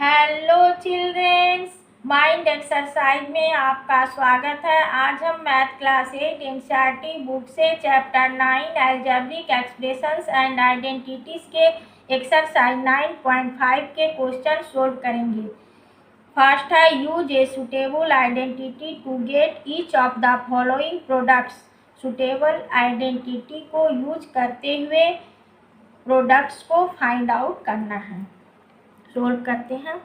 Hello childrens, mind exercise में आपका स्वागत है। आज हम मैथ क्लास 8 एनसीईआरटी बुक से chapter 9 algebraic expressions and identities के एक्सरसाइज 9.5 के क्वेश्चन सोल्व करेंगे। फर्स्ट है use a suitable identity to get each of the following products. Suitable identity को यूज करते हुए प्रोडक्ट्स को फाइंड आउट करना है। सोल्व करते हैं।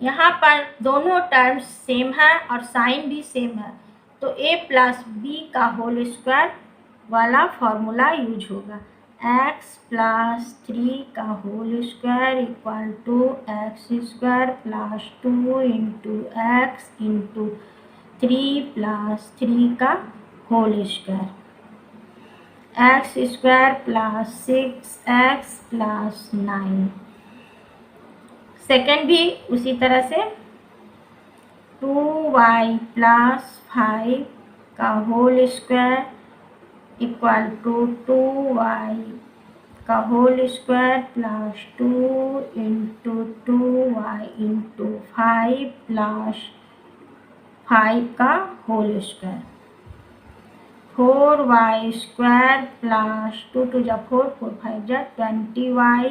यहाँ पर दोनों टर्म्स सेम है और साइन भी सेम है, तो a प्लस बी का होल स्क्वायर वाला फॉर्मूला यूज होगा। x प्लस 3 का whole square equal to x square plus 2 into x into 3 plus 3 का whole square, x square plus 6x plus 9। Second भी उसी तरह से 2y प्लस 5 का whole square equal to 2y का whole square plus 2 into 2y into 5 plus 5 का whole square, 4y square plus 2 two जा 4 4 5 जा 20y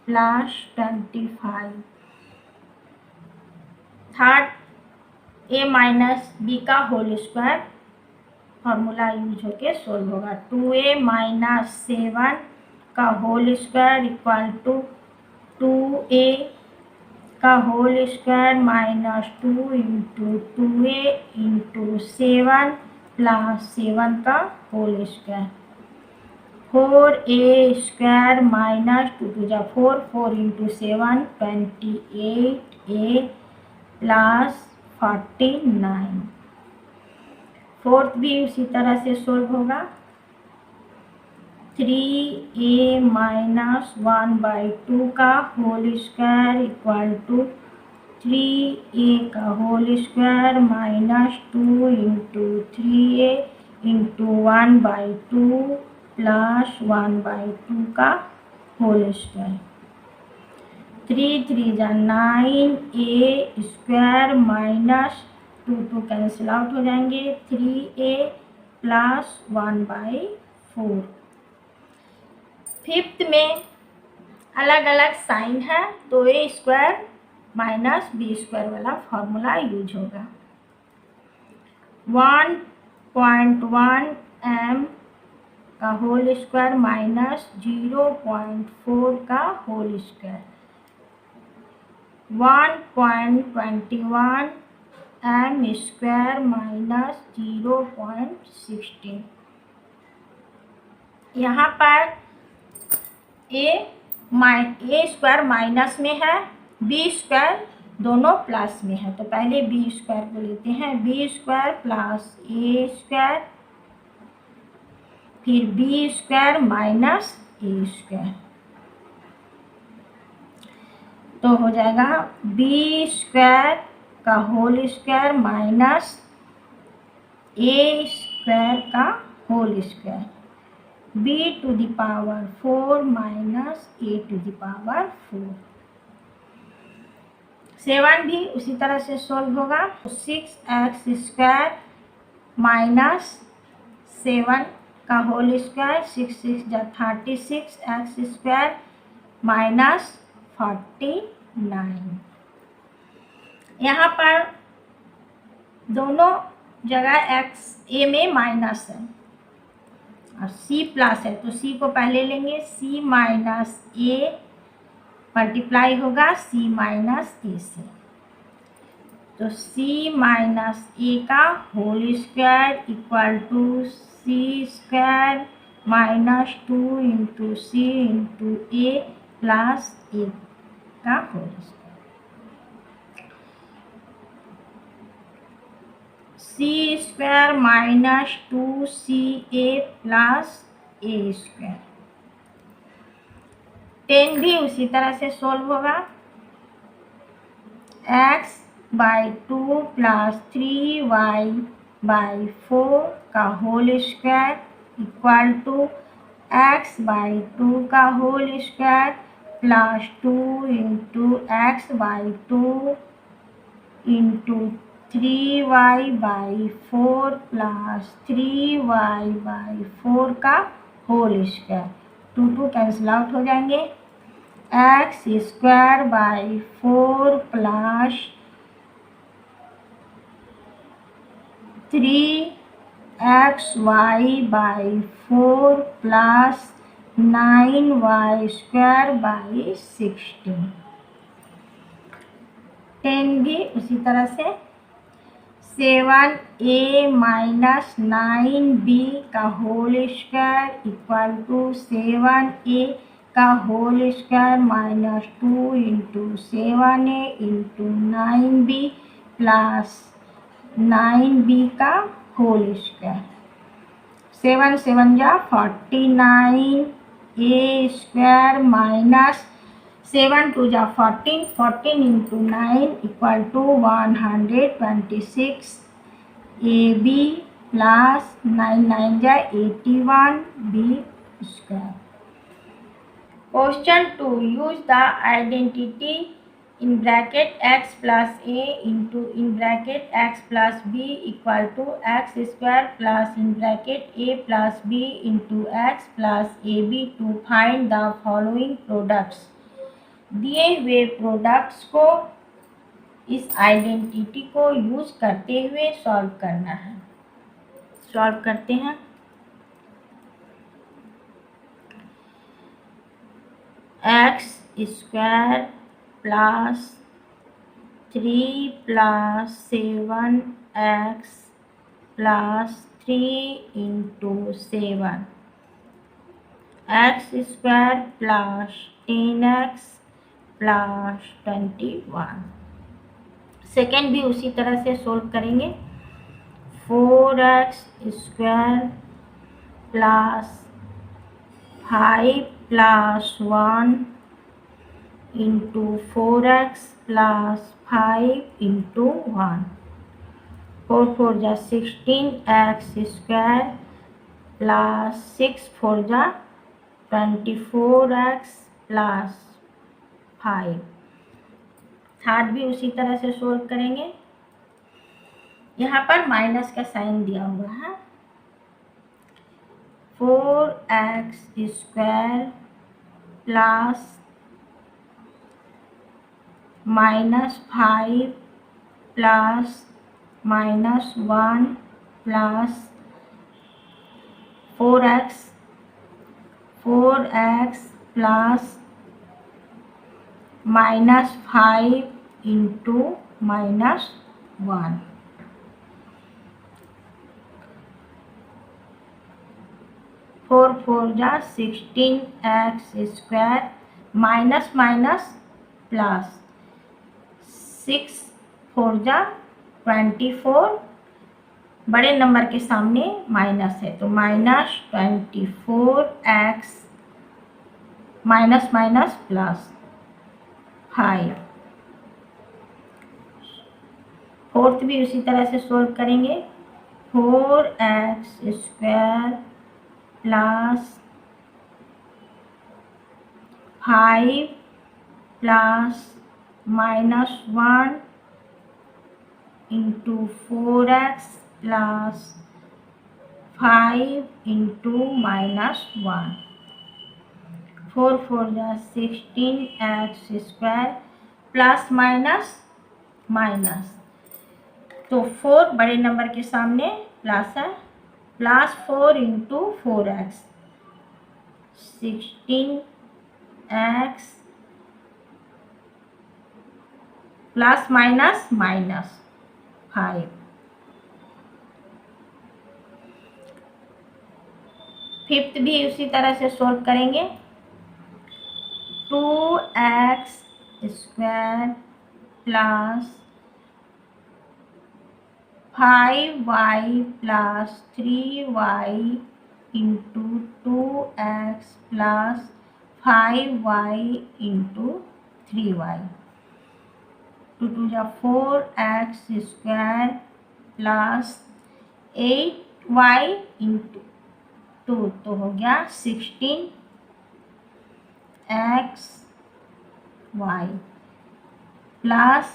plus 25। Third a minus B का होल स्क्वायर फॉर्मूला यूज होके सोल्व होगा। 2a minus 7 का whole square equal to 2a का whole square minus 2 into 2a into 7 plus 7 का whole square, 4a square minus 2 two जा 4 4 into 7 28a plus 49। Fourth भी उसी तरह से सोल्व होगा। 3a माइनस 1/2 का whole square equal to 3a का whole square minus 2 into 3a into 1/2 plus 1/2 का होल स्क्वायर, 3 3 जा 9a square minus 2 cancel out हो जाएंगे, 3a प्लस 1/4। फिफ्थ में अलग अलग साइन है, तो a square minus b square वाला फॉर्मूला यूज होगा। 1.1 m का होल स्क्वायर माइनस 0.4 का whole square, 1.21 m square minus 0.16। यहाँ पर a स्क्वायर माइनस में है, b स्क्वायर दोनों प्लस में है, तो पहले b स्क्वायर को लेते हैं। b square plus a square फिर b square minus a square, तो हो जाएगा b स्क्वायर का whole square minus a square का whole square, b to the power 4 minus a to the power 4। 7 भी उसी तरह से सोल्व होगा। 6x स्क्वायर माइनस 7 का होल स्क्वायर, 6 6 जा 36 x स्क्वायर माइनस 49। यहाँ पर दोनों जगह x a में माइनस है और c प्लस है, तो c को पहले लेंगे, c माइनस a मल्टीप्लाई होगा c माइनस a से, तो c माइनस a का whole square equal to c square minus 2 into c into a plus a का whole square, c square minus 2ca plus a square. 10 भी उसी तरह से solve होगा। x/2 प्लस 3y/4 का whole square equal to x/2 का whole square plus 2 into X by 2 into 3y/4 plus 3y/4 का whole square. 2 cancel out हो जाएंगे। X square by 4 plus 3xy/4 plus 9y² by 16। 10 भी उसी तरह से 7a माइनस 9b का whole square equal to 7a का whole square minus 2 into 7a into 9b plus 9b का होल स्क्वायर। 7 7 जा 49 a स्क्वायर माइनस 7 2 जा 14 14 into 9 equal to 126 ab plus 9 9 जा 81 b square. Question 2 use the identity in bracket x plus a into in bracket x plus b equal to x square plus in bracket a plus b into x plus ab to find the following products। दिए हुए products को इस identity को use करते हुए solve करना है। Solve करते हैं। X square plus 3 plus 7x plus 3 into 7 x square plus 10x plus 21। Second भी उसी तरह से सोल्व करेंगे। 4x square plus 5 plus 1 into 4x plus 5 into 1। 4 4 जा 16x स्क्वायर प्लस 6 4 जा 24x प्लस 5। थर्ड भी उसी तरह से सोल्व करेंगे। यहाँ पर माइनस का साइन दिया हुआ है। 4x square plus -5 plus -1 plus 4x plus -5 into -1। 4 4 जा 16x square minus minus plus 6 4 जा 24। बड़े नंबर के सामने माइनस है तो -24x minus minus plus 5। Fourth भी उसी तरह से सोल्व करेंगे। 4x square plus 5 plus -1 into 4x plus 5 into -1। 4 4 जा 16x square plus minus minus तो 4 बड़े नंबर के सामने प्लस है plus 4 into 4x 16x plus minus -5। Fifth भी उसी तरह से सोल्व करेंगे। 2x square plus 5y plus 3y into 2x plus 5y into 3y। 2 2 जा 4x square plus 8y into 2 तो हो गया 16x वाई प्लस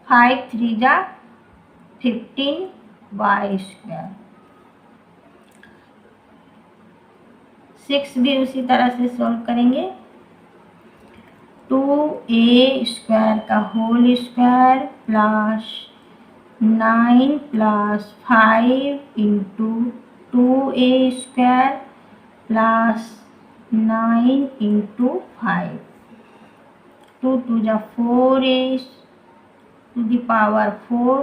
5 3 जा 15 वाई स्क्वायर। 6 भी उसी तरह से सॉल्व करेंगे। 2a स्क्वायर का whole square plus 9 plus 5 into 2a square plus 9 into 5, 2 2 जा 4a टू द पावर 4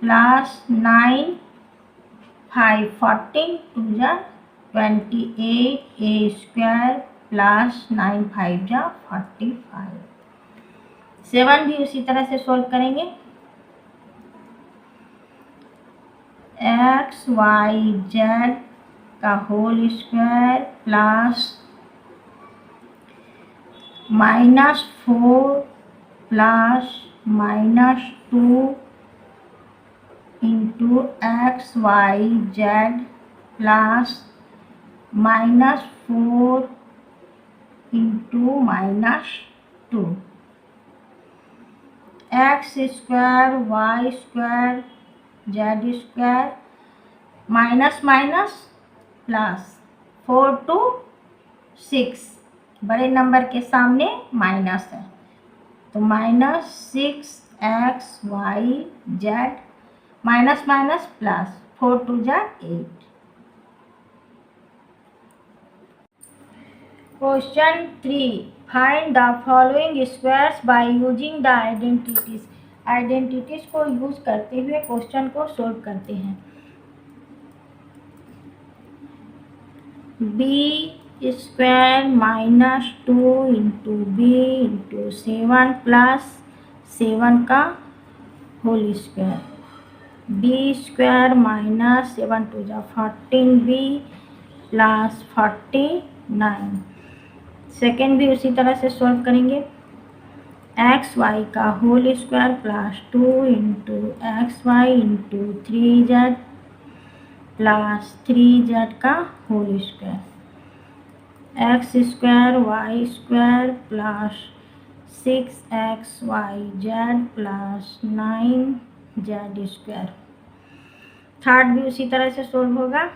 प्लस 9 5 14 2 जा 28a स्क्वायर प्लस 9 5 जा 45। 7 भी उसी तरह से सॉल्व करेंगे। एक्स वाई जेड का whole square plus -4 plus -2 into x y z plus -4 into -2 x square y square z square minus minus plus 4 to 6, बड़े नंबर के सामने माइनस है तो -6x y z minus minus plus 4 2 जा 8। Question 3, find the following squares by using the identities. Identities को use करते हुए question को सोल्व करते हैं। b square -2 into b into 7 plus 7 का होल स्क्वायर, b स्क्वायर -7 2 जा 14b प्लस 49। सेकेंड भी उसी तरह से सॉल्व करेंगे। एक्स वाई का whole square plus 2 into x y into 3z plus 3z का whole square, x square y square plus 6x y z plus 9z square. Third भी उसी तरह से सॉल्व होगा।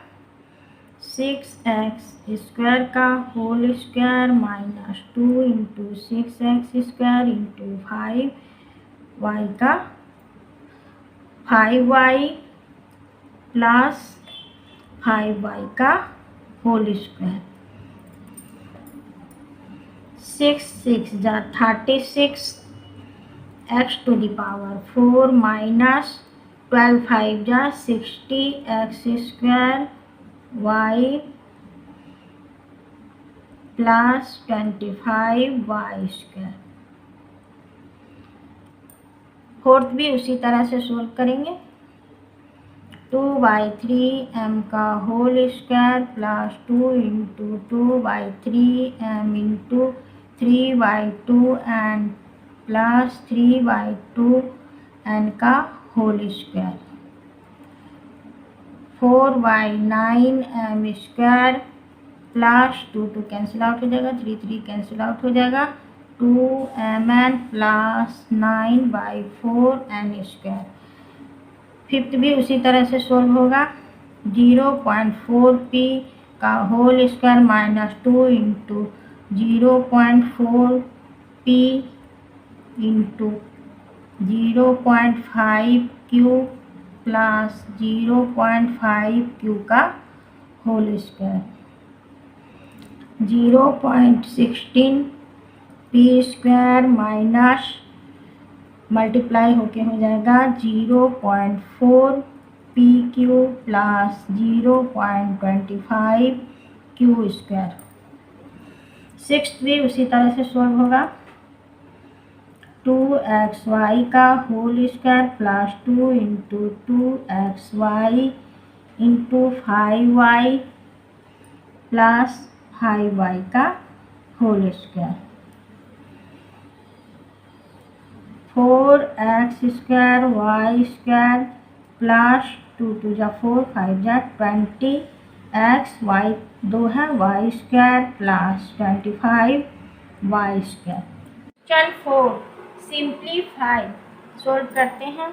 6x स्क्वायर का whole square -2 into 6x square into 5y का 5y plus 5y का whole square. 6 6 जा 36 x to the power 4 minus 12 5 जा 60 x square y plus 25 y square. Fourth भी उसी तरह से सोल्व करेंगे। 2/3m का whole square plus 2 into 2/3m into 3/2n plus 3/2n का whole square. 4/9m square plus 2 2 cancel out हो जाएगा, 3 3 कैंसिल आउट हो जाएगा, 2mn plus 9/4n square. Fifth भी उसी तरह से सोल्व होगा। 0.4p का whole square -2 into 0.4p into 0.5q plus 0.5q का whole square. 0.16p square minus multiply होके हो जाएगा 0.4pq plus 0.25q square. Sixth भी उसी तरह से सॉल्व होगा। 2xy का whole square plus 2 into 2xy into 5y plus 5y का whole square. 4x square y square plus 2 2 जा 4 5 जा 20 x y 2 है y square plus 25 y square. Question 4 simplify solve करते हैं।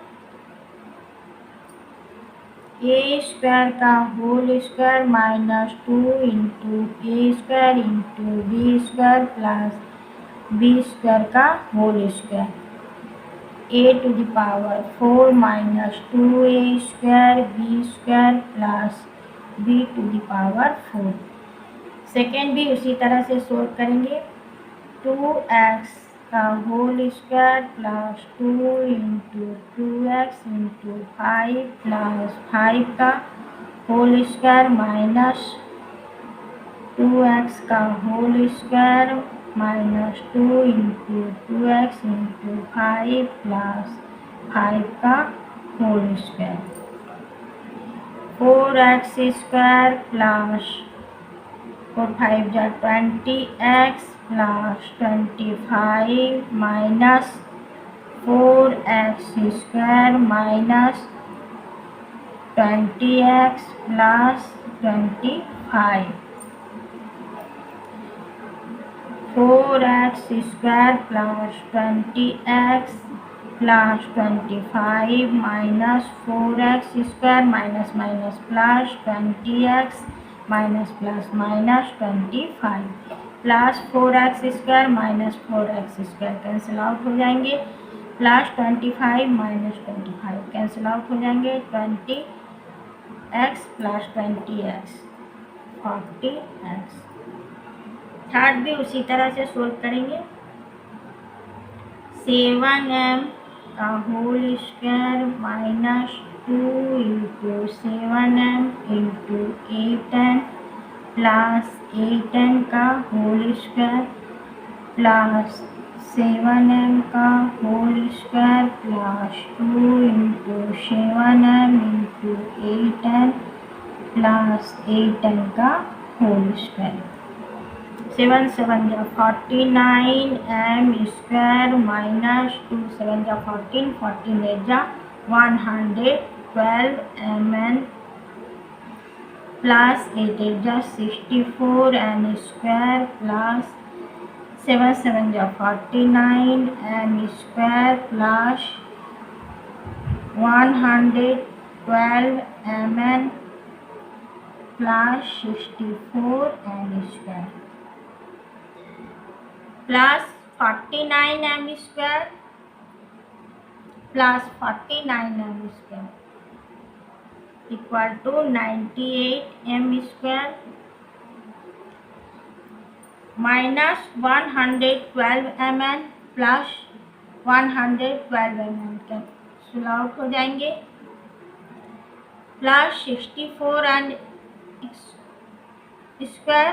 ए स्क्वायर का whole square minus 2 into a square into b square plus b square का whole square a to the power 4 minus 2a square b square plus b to the power 4। Second भी उसी तरह से solve करेंगे। 2x का whole square plus 2 into 2x into 5 plus 5 का whole square minus 2x का whole square minus 2 into 2x into 5 plus 5 का whole square 4x square plus 4 5 जा 20x plus 25 minus 4x square minus 20x plus 25 4x square plus 20x plus 25 minus 4x square minus minus plus 20x minus plus minus 25 plus 4x square minus 4x square cancel out हो जाएंगे plus 25 minus 25 cancel out हो जाएंगे 20x plus 20x 40x। Third भी उसी तरह से solve करेंगे। 7m का whole square minus 2 into 7m into 8n plus 8n का होल स्क्वायर प्लस 7m का whole square plus 2 into 7m into 8n plus 8n का होल स्क्वायर 7 7 जा 49 m स्क्वायर माइनस 2 7 जा 14 14 8 जा 112 mn प्लस 8 8 जा 64 n square plus 7 7 जा 49 m square plus 112 mn plus 64 n square plus 49 m square plus 49 m square equal to 98 m square minus 112 mn plus 112 mn cancel out हो जाएंगे plus 64 n square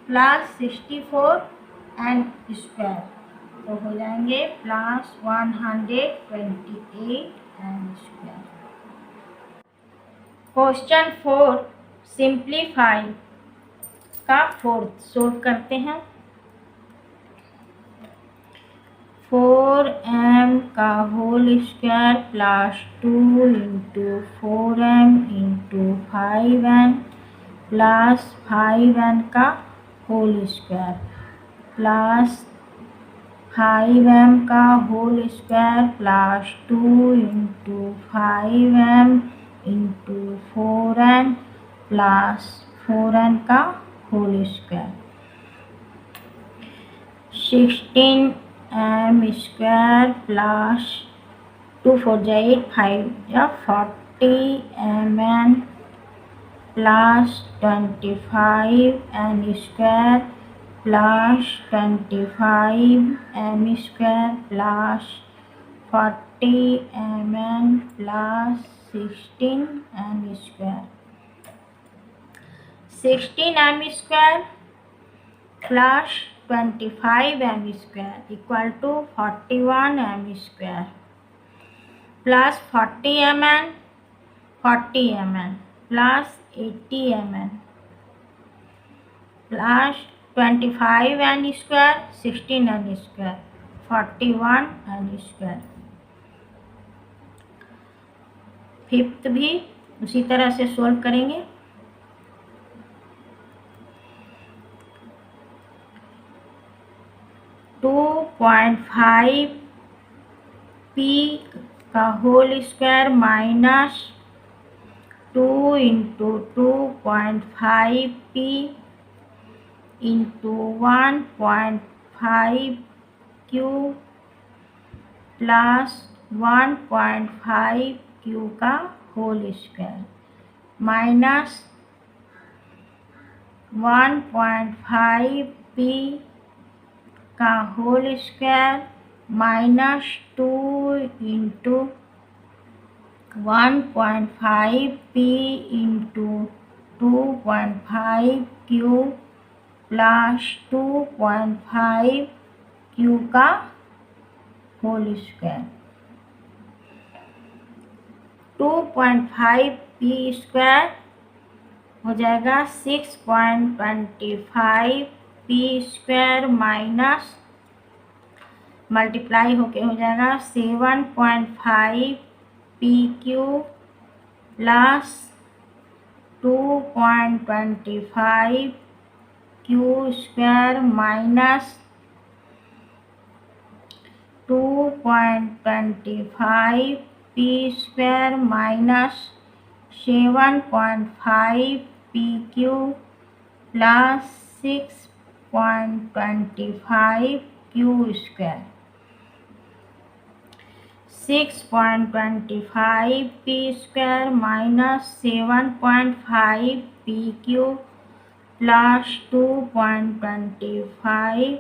plus 64 n square तो हो जाएंगे plus 128 n square. Question 4 simplify का fourth solve करते हैं। 4m का whole square plus 2 into 4m into 5n plus 5n का होल स्क्वायर प्लस 5m का whole square plus 2 into 5m into 4n plus 4n का whole square 16m square plus 2 4 जा 8 5 जा 40mn plus 25n square plus 25m square plus 40mn plus 16m square 16m square plus 25m square equal to 41m square plus 40mn plus 80mn plus 25n square 16n square 41n square. Fifth भी उसी तरह से solve करेंगे। 2.5 p का whole square minus 2 into 2.5 p into 1.5 q plus 1.5 q का whole square minus 1.5 p का whole square minus 2 into 1.5 P into 2.5 Q plus 2.5 Q का whole square 2.5 P square हो जाएगा 6.25 पी स्क्वायर माइनस मल्टीप्लाई होके हो जाएगा 7.5 P Q plus 2.25 Q square minus 2.25 P square minus 7.5 P Q plus 6.25 Q square 6.25 P square minus 7.5 P Q plus 2.25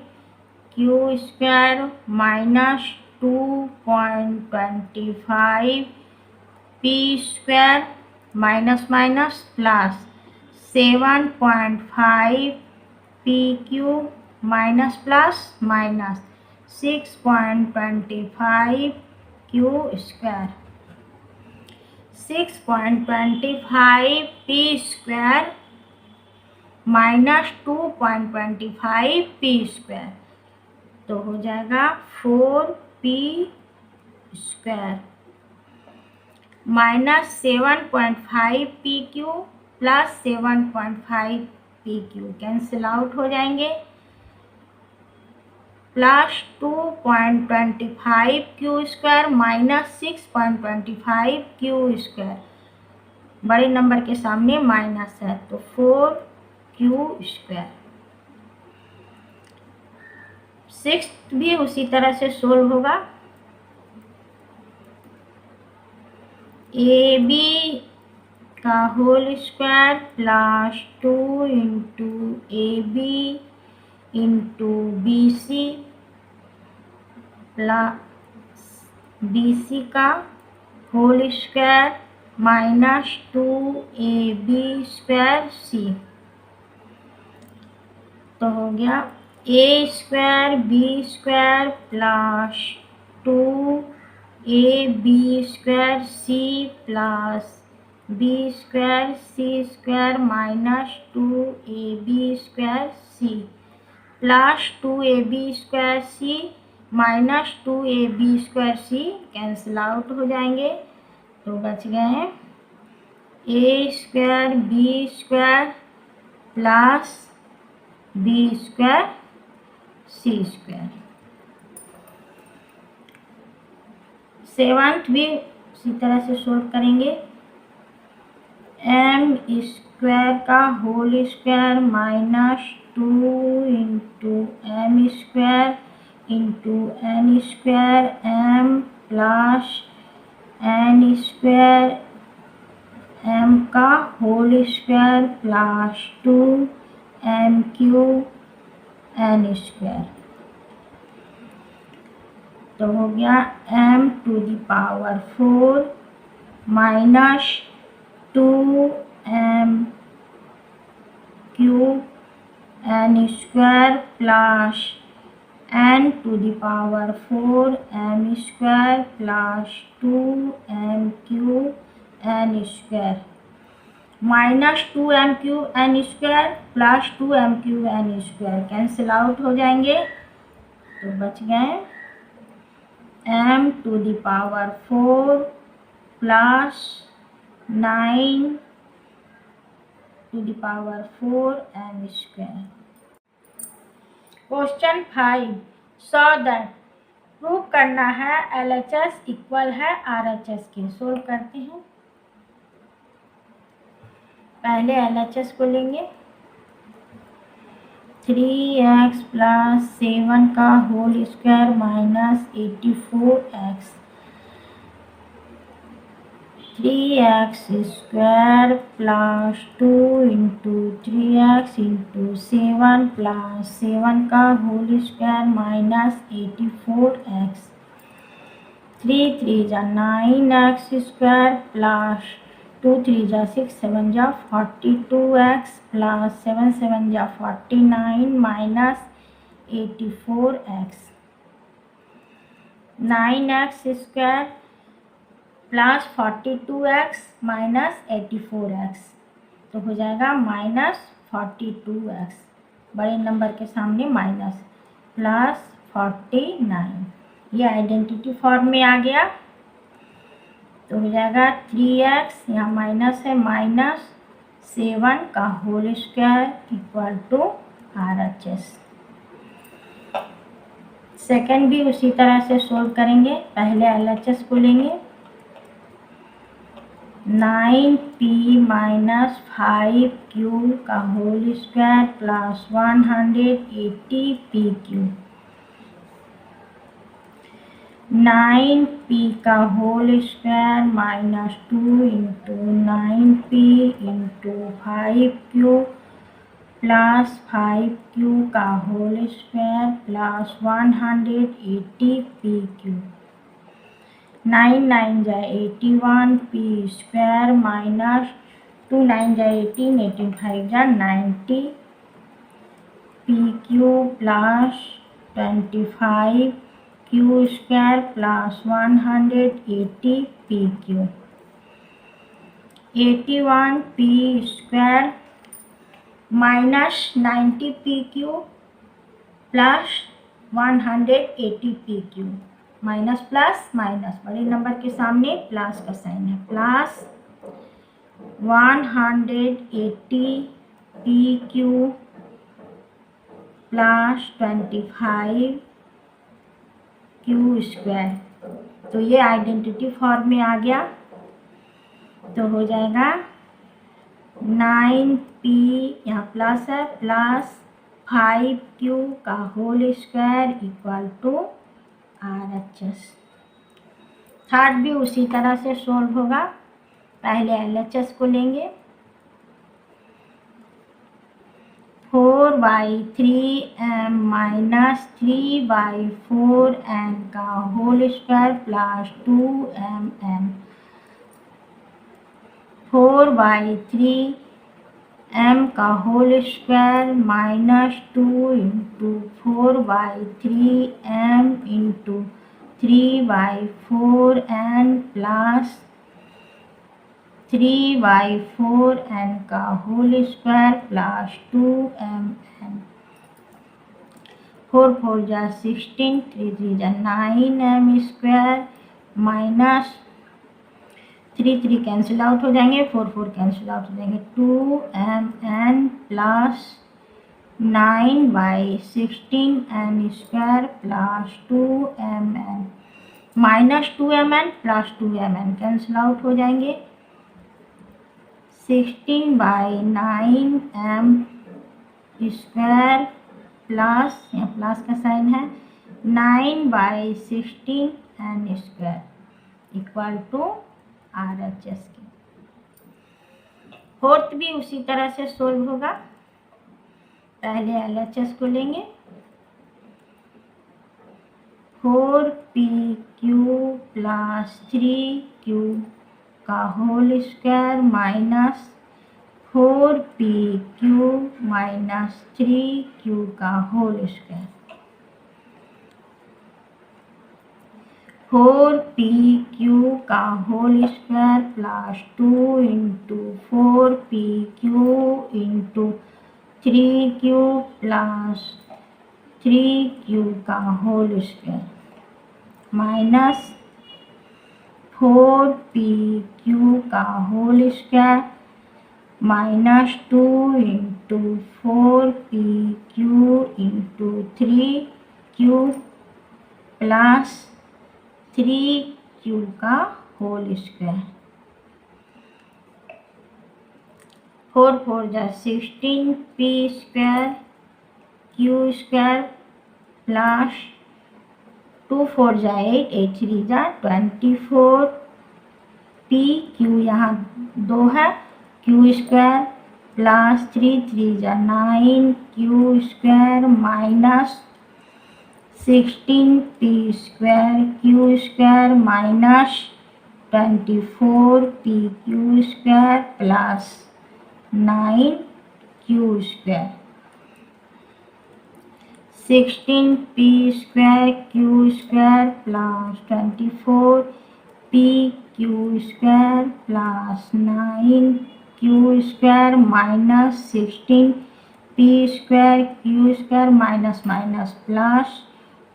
Q square minus 2.25 P square minus minus plus 7.5 P Q minus plus minus 6.25 Q square 6.25 P square minus 2.25 P square तो हो जाएगा 4 P square minus 7.5 P Q plus 7.5 P Q cancel out हो जाएंगे plus 2.25 Q square minus 6.25 Q square बड़े number के सामने minus है तो 4 क्यू स्क्वायर 6 भी उसी तरह से सोल्व होगा ए बी का whole square plus 2 into a b into b c plus b c का whole square minus 2 a b square c तो हो गया a square b square plus 2 a b square c plus b square c square minus 2 a b square c plus 2 a b square c minus 2 a b square c cancel out हो जाएंगे तो बच गए हैं a square b square plus b square c square 7th भी इसी तरह से सोल्व करेंगे एम स्क्वायर का whole square minus 2 into m square into n square m plus n square m का whole square plus 2 m cube n square तो हो गया m to the power 4 minus 2 m cube n square plus n to the power 4 m square plus 2 m cube n square minus 2 m cube n square plus 2 m cube n square cancel out हो जाएंगे तो बच गए m to the power 4 प्लस 9 to the power 4 m square. Question 5 so that prove करना है LHS equal है RHS के। सोल्व करते हैं। पहले LHS को लेंगे 3x प्लस 7 का whole square minus 84x 3x square plus 2 into 3x into 7 plus 7 का होल स्क्वायर माइनस 84x 3 3 जा 9x स्क्वायर प्लस 2 3 जा 6 7 जा 42x प्लस 7 7 जा 49 minus 84x 9x square plus 42x minus 84x तो हो जाएगा माइनस 42x, बड़े नंबर के सामने माइनस, प्लस 49। ये आइडेंटिटी फॉर्म में आ गया तो हो जाएगा 3x, यहाँ माइनस है, माइनस 7 का whole square equal to RHS। Second भी उसी तरह से सोल्व करेंगे। पहले LHS को लेंगे 9p माइनस 5q का whole square plus 180pq 9p का whole square minus 2 into 9p into 5q plus 5q का होल स्क्वायर प्लस 180pq 9 9 जा 81 p स्क्वायर माइनस 2 9 जा 18 18 5 जा 90 pq plus 25 q square plus 180 pq 81 p square minus 90 pq plus 180 pq, minus plus minus, बड़े number के सामने plus का sign है, plus 180 pq plus 25 q square. तो ये आइडेंटिटी फॉर्म में आ गया तो हो जाएगा 9p, यहाँ प्लस है, प्लस 5q का whole square equal to RHS। Third भी उसी तरह से सोल्व होगा। पहले LHS को लेंगे 4/3m माइनस 3/4n का whole square plus 2mn 4/3m का whole square minus 2 into 4/3m into 3/4n plus 3/4n का होल स्क्वायर प्लस 2mn 4 4 जा 16 3 3 जा 9m square minus 3 3 cancel out हो जाएंगे, 4 4 कैंसिल आउट हो जाएंगे, 2mn plus 9/16n square plus 2mn minus 2mn plus 2mn cancel out हो जाएंगे, 16/9m square plus, यहाँ प्लस का साइन है, 9/16n square equal to RHS की। फोर्थ भी उसी तरह से सोल्व होगा। पहले LHS को लेंगे 4pq प्लस 3q का whole square minus 4pq minus 3q का होल स्क्वायर 4pq का whole square plus 2 into 4pq into 3q plus 3q का होल स्क्वायर माइनस 4pq का whole square minus 2 into 4pq into 3q plus 3q का whole square. 4 4 जा 16 p square q square plus 2 4 जा 8 8 3 जा 24 p q यहाँ 2 है q square plus 3 3 जा 9 q square minus 16 p square q square minus 24 p q square plus 9 q square. 16 p square q square plus 24 p q square plus 9 q square minus 16 p square q square minus minus plus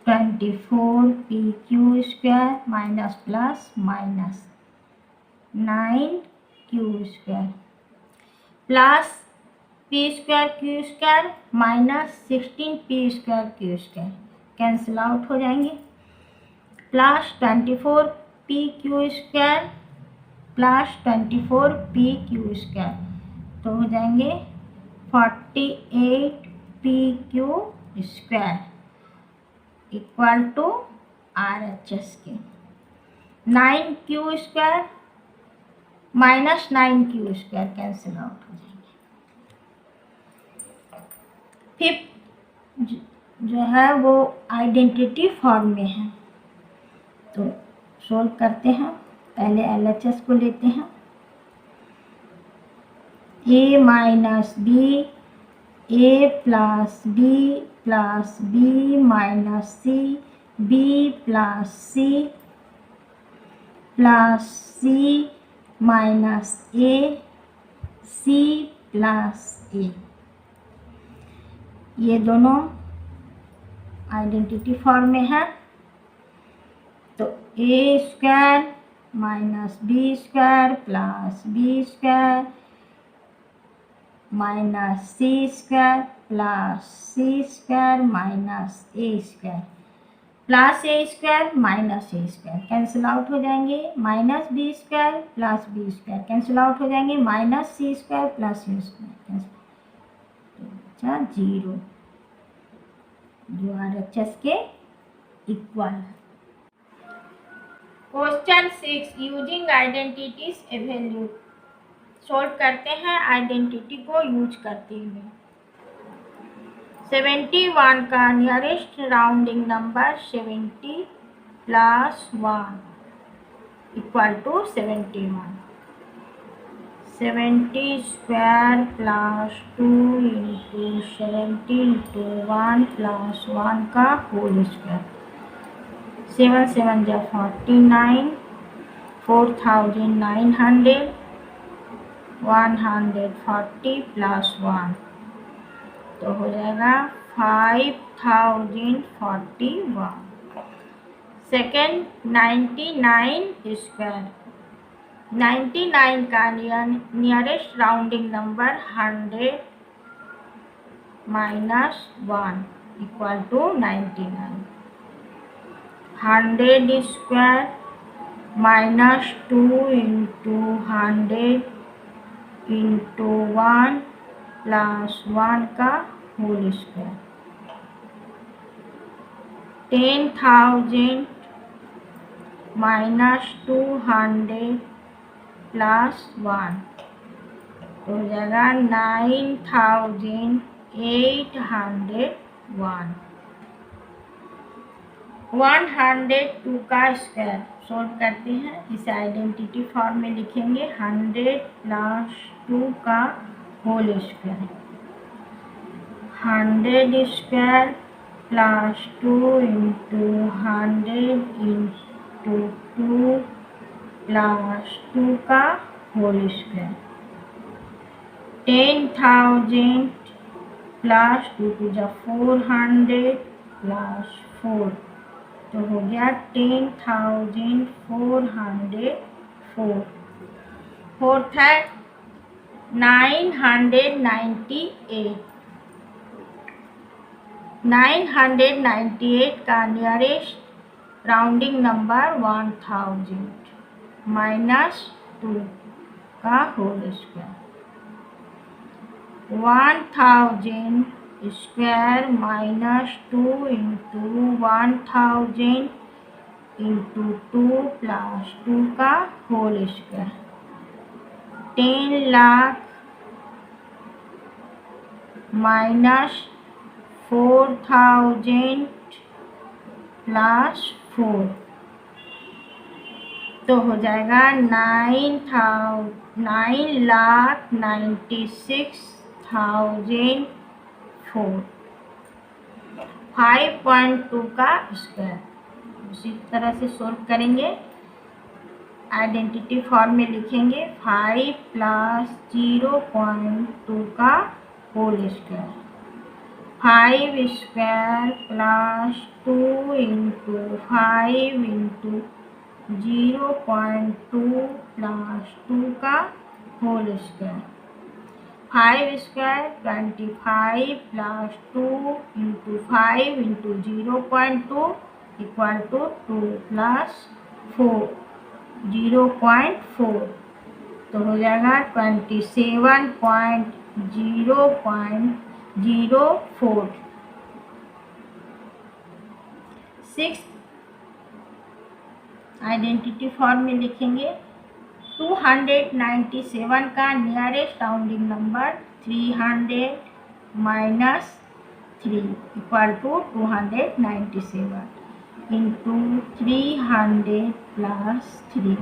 24 p q square minus plus minus 9 q square plus p square q square minus 16 p square q square cancel out हो जाएंगे plus 24 p q square plus 24 p q square तो हो जाएंगे 48 p q square equal to RHS के 9 q square minus 9 q square cancel out हो जाएंगे। Fifth जो है वो आइडेंटिटी फॉर्म में है तो सोल्व करते हैं। पहले LHS को लेते हैं a minus b a plus b minus c b plus c minus a c plus a ये दोनों आइडेंटिटी फॉर्म में है तो a square minus b square plus b square minus c square plus c square minus a square plus a square minus a square cancel out हो जाएंगे minus b square plus b square cancel out हो जाएंगे minus c square plus c square अच्छा 0 जो RHS के equal है। Question 6 using identities evaluate solve करते हैं आइडेंटिटी को यूज करते हुए। 71 का nearest rounding number 70 plus 1 equal to 71 70 square plus 2 into 70 into 1 plus 1 का होल स्क्वायर 7 7 जा 49 4900 140 प्लस 1 तो हो जाएगा 5041। सेकेंड 99 स्क्वायर 99 का nearest rounding number 100 minus 1 equal to 99 100 square minus 2 into 100 into 1 plus 1 का होल स्क्वायर 10,000 माइनस 200 प्लस 1 तो हो जाएगा 9,801। 102 का स्क्वायर सोल्व करते हैं इसे आइडेंटिटी फॉर्म में लिखेंगे 100 प्लस 2 का whole square 100 square plus 2 into 100 into 2 plus 2 का होल स्क्वायर 10,000 प्लस 2 टू जा 400 प्लस 4 तो हो गया 10,404। फोर्थ है 998 का नियरेस्ट राउंडिंग नंबर 1000 -2 का whole square. 1000 square -2 into 1000 into 2 plus 2 का होल स्क्वायर। 10 लाख -4000 प्लस 4 तो हो जाएगा 9,96,004। 5.2 का स्क्वायर। उसी तरह से सोल्व करेंगे। आइडेंटिटी फॉर्म में लिखेंगे 5 प्लस 0.2 का whole square. 5 square plus 2 into 5 into 0.2 plus 2 का whole square. 5 square 25 plus 2 into 5 into 0.2 equal to 2 plus 4 0.4 तो हो जाएगा 27.0.04। 6 आइडेंटिटी फॉर्म में लिखेंगे 297 का nearest rounding number 300 - 3 equal to 297 into 300 plus 3।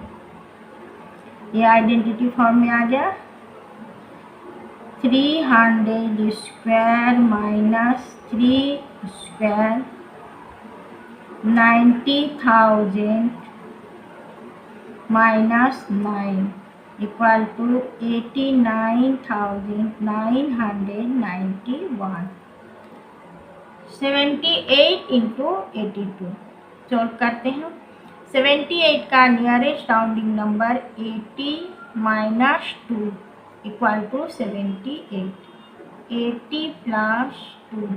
ये आइडेंटिटी फॉर्म में आ गया। 300 square -3 square 90,000 -9 equal to 89,991। 78 into 82 solve करते हैं। 78 का nearest rounding number 80 - 2 equal to 78। 80 plus 2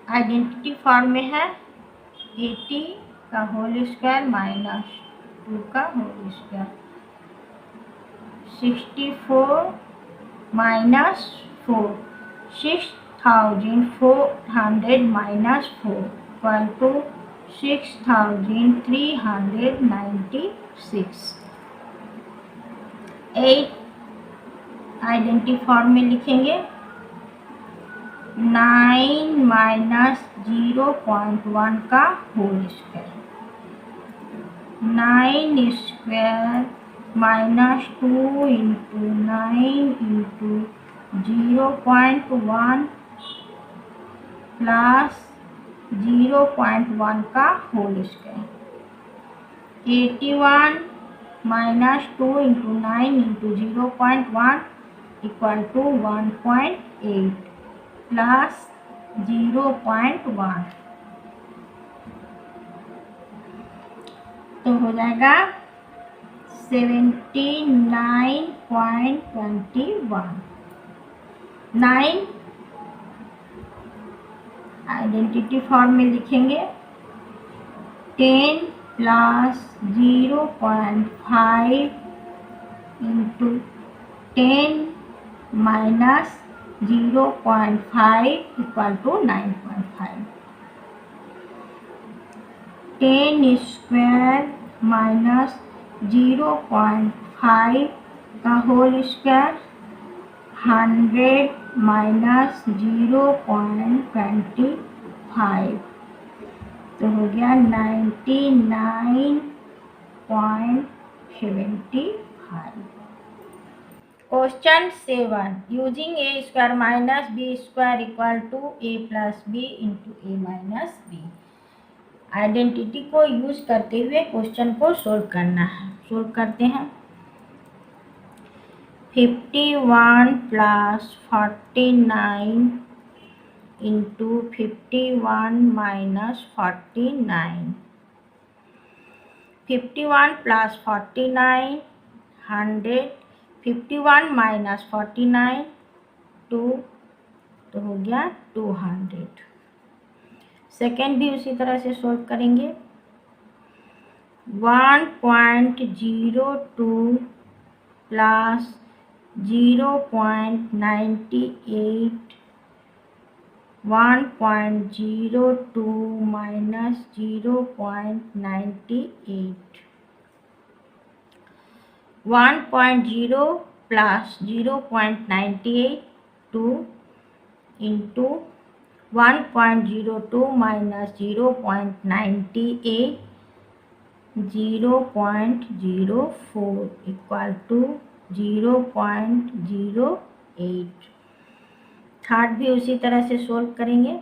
identity form में है 80 का होल स्क्वायर -2 का whole square. 64 -4 6,400 -4 equal to 6,396। 8 identity form में लिखेंगे 9 - 0.1 का whole square. 9 square -2 into 9 into 0.1 plus 0.1 का whole square. 81 -2 into 9 into 0.1 equal to 1.8 plus 0.1 तो हो जाएगा 79.21। 9 आइडेंटिटी फॉर्म में लिखेंगे 10 plus 0.5 into 10 minus 0.5 equal to 9.5। 10 square minus 0.5 का होल स्क्वायर 100 माइनस 0.25 तो हो गया 99.75। Question 7 using a square minus b square equal to a plus b into a minus b. Identity को यूज करते हुए क्वेश्चन को सोल्व करना है। सोल्व करते हैं। 51 plus 49 into 51 minus 49। 51 plus 49 100। 51 minus 49 2 तो हो गया 200। सेकेंड भी उसी तरह से सोल्व करेंगे। 1.02 plus 0.98, 1.02 minus 0.98, 1.0 plus 0.98 2 into 1.02 minus 0.98 0.04 equal to 0.08। Third भी उसी तरह से सोल्व करेंगे।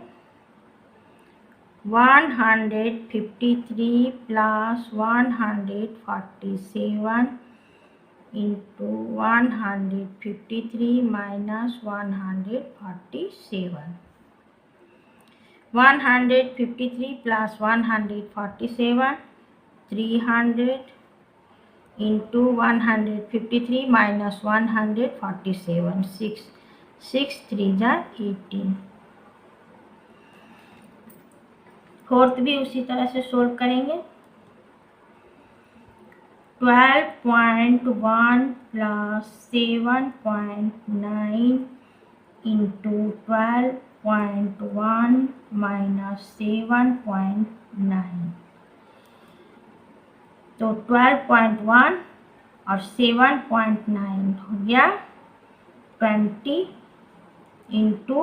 153 plus 147 into 153 minus 147, 153 plus 147 300 into 153 minus 147 6 3 जा 18। फोर्थ भी उसी तरह से सोल्व करेंगे। 12.1 प्लस 7.9 इंटू 12.1 माइनस 7.9, तो 12.1 और 7.9 हो गया 20 into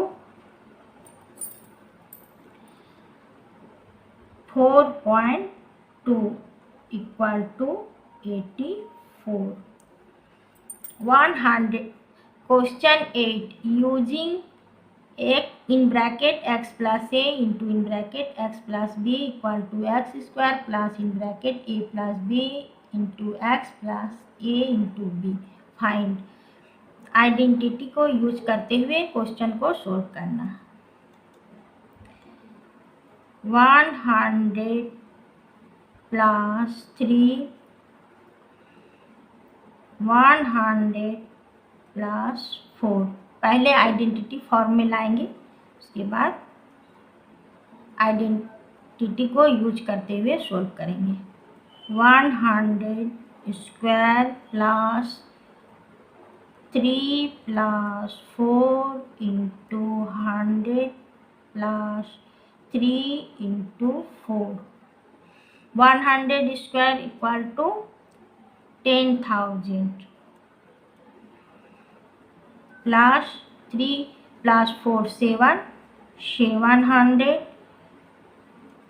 4.2 equal to 84। 100 question 8 using एक in bracket x plus a into in bracket x plus b equal to x square plus in bracket a plus b into x plus a into b find. Identity को use करते हुए question को solve करना। 100 plus 3 100 plus 4, पहले identity form में लाएंगे, उसके बाद आइडेंटिटी को यूज करते हुए सोल्व करेंगे। 100 square plus 3 plus 4 into 100 plus 3 into 4, 100 square equal to 10,000 plus 3 plus 4 7 700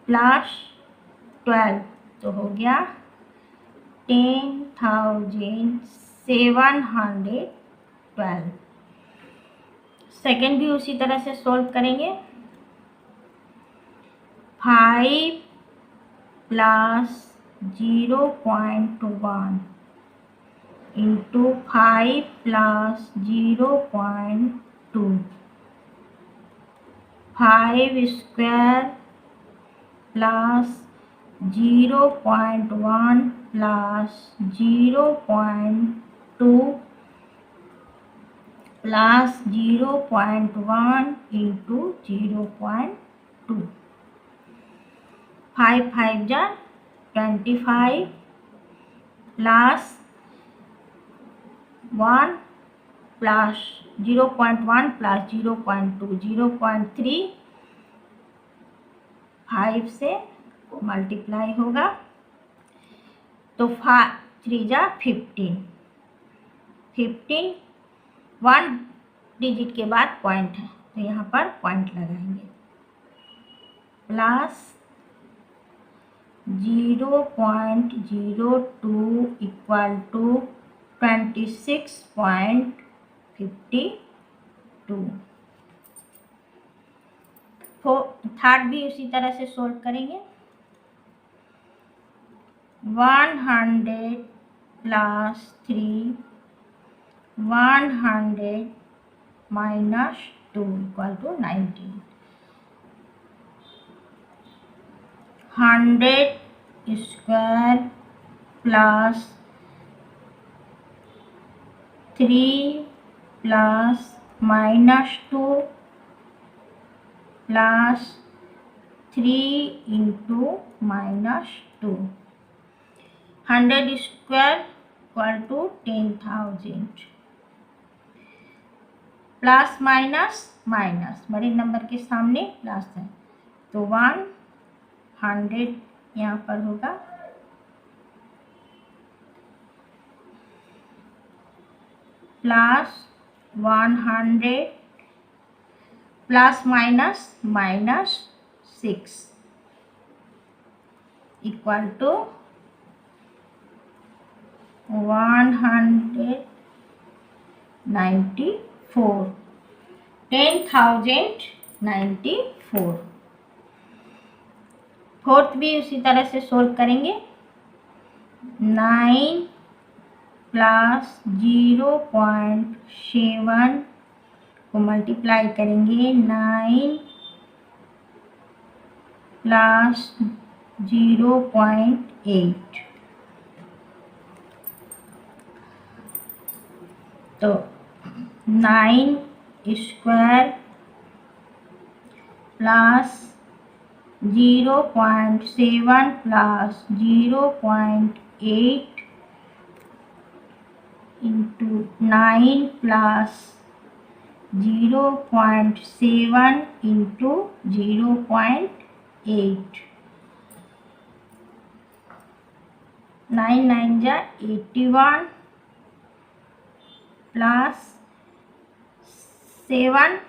plus 12, तो हो गया 10,712। सेकेंड भी उसी तरह से सोल्व करेंगे। 5 plus 0.1 into 5 plus 0.2, 5 square plus 0.1 plus 0.2 plus 0.1 into 0.2, 5 5 जा 25 प्लस 1 प्लस 0.1 प्लस 0.2 0.3, 5 से मल्टीप्लाई होगा तो 3 जा 15, 15 1 डिजिट के बाद पॉइंट है तो यहाँ पर पॉइंट लगाएंगे, प्लस 0.02 इक्वल टू 26.52। थर्ड भी उसी तरह से सोल्व करेंगे। 100 plus 3 100 minus 2 equal to 19, 100 square plus 3 plus minus 2 plus 3 into -2। 100 square equal to 10,000। Plus minus minus, बड़े नंबर के सामने प्लस है तो 100 यहाँ पर होगा, plus 100 plus minus -6 equal to 194, 10,094। Fourth भी उसी तरह से सोल्व करेंगे। 9 प्लस 0.7 को मल्टीप्लाई करेंगे, 9 प्लस 0.8 तो 9 square plus 0.7 plus 0.8 into 9 plus 0.7 into 0.8, 9 9 जा 81 प्लस 7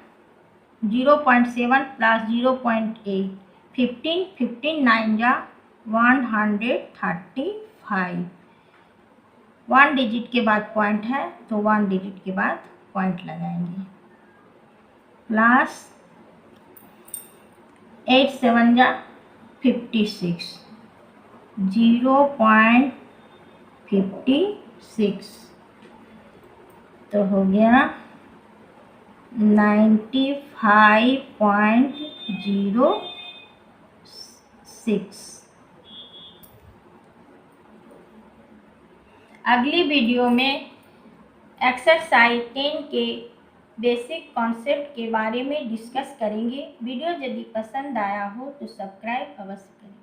0.7 प्लस 0.8 15, 15 9 जा 135। 1 डिजिट के बाद पॉइंट है तो 1 डिजिट के बाद पॉइंट लगाएंगे, प्लस 8 7 जा 56, 0.56 तो हो गया 95.06। अगली वीडियो में एक्सरसाइज 10 के बेसिक कॉन्सेप्ट के बारे में डिस्कस करेंगे। वीडियो यदि पसंद आया हो तो सब्सक्राइब अवश्य करें।